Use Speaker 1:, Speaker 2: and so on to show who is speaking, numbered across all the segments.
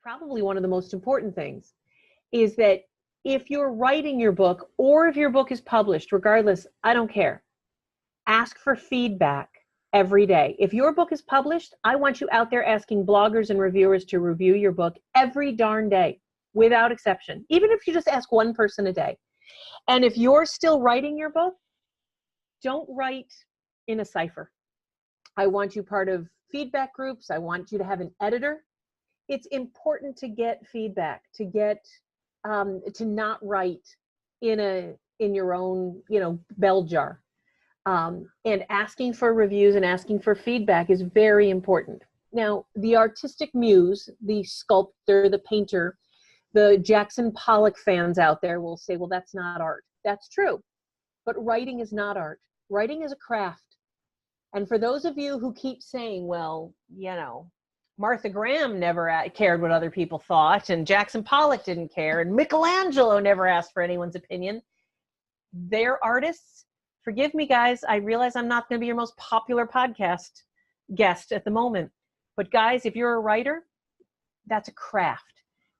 Speaker 1: probably one of the most important things, is that if you're writing your book or if your book is published, regardless, I don't care. Ask for feedback every day. If your book is published, I want you out there asking bloggers and reviewers to review your book every darn day, without exception, even if you just ask one person a day. And if you're still writing your book, don't write in a cipher. I want you part of feedback groups. I want you to have an editor. It's important to get feedback, to get to not write in your own, bell jar. And asking for reviews and asking for feedback is very important. Now, the artistic muse, the sculptor, the painter, the Jackson Pollock fans out there will say, well, that's not art. That's true. But writing is not art. Writing is a craft. And for those of you who keep saying, well, Martha Graham never cared what other people thought, and Jackson Pollock didn't care, and Michelangelo never asked for anyone's opinion, they're artists. Forgive me, guys. I realize I'm not going to be your most popular podcast guest at the moment. But guys, if you're a writer, that's a craft.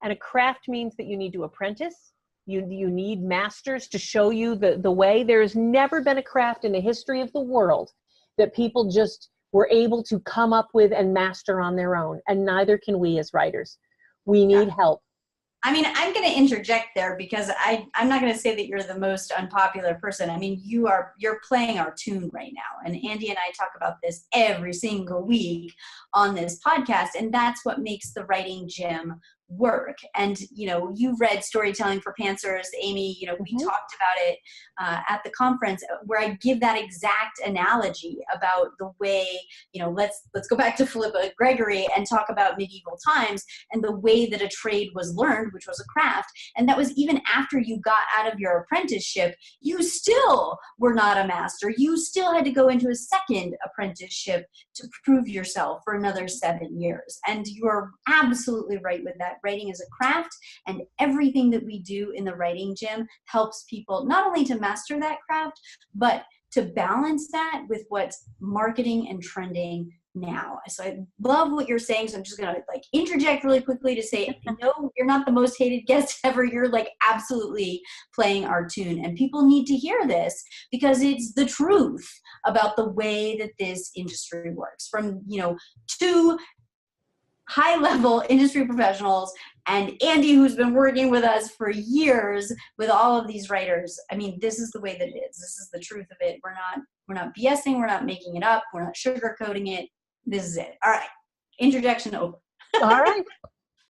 Speaker 1: And a craft means that you need to apprentice. You need masters to show you the way. There has never been a craft in the history of the world that people just were able to come up with and master on their own. And neither can we as writers. We need help.
Speaker 2: I mean, I'm going to interject there because I'm not going to say that you're the most unpopular person. I mean, you're playing our tune right now. And Andy and I talk about this every single week on this podcast. And that's what makes the Writing Gym work. And, you read Storytelling for Pantsers, Amy, we talked about it at the conference where I give that exact analogy about the way, let's go back to Philippa Gregory and talk about medieval times and the way that a trade was learned, which was a craft. And that was even after you got out of your apprenticeship, you still were not a master. You still had to go into a second apprenticeship to prove yourself for another 7 years. And you are absolutely right with that. Writing is a craft, and everything that we do in the Writing Gym helps people not only to master that craft, but to balance that with what's marketing and trending now. So I love what you're saying. So I'm just going to interject really quickly to say, no, you're not the most hated guest ever. You're absolutely playing our tune, and people need to hear this because it's the truth about the way that this industry works from, two high-level industry professionals and Andy, who's been working with us for years with all of these writers. I mean, this is the way that it is. This is the truth of it. We're not BSing. We're not making it up. We're not sugarcoating it. This is it. All right. Interjection over.
Speaker 1: All right.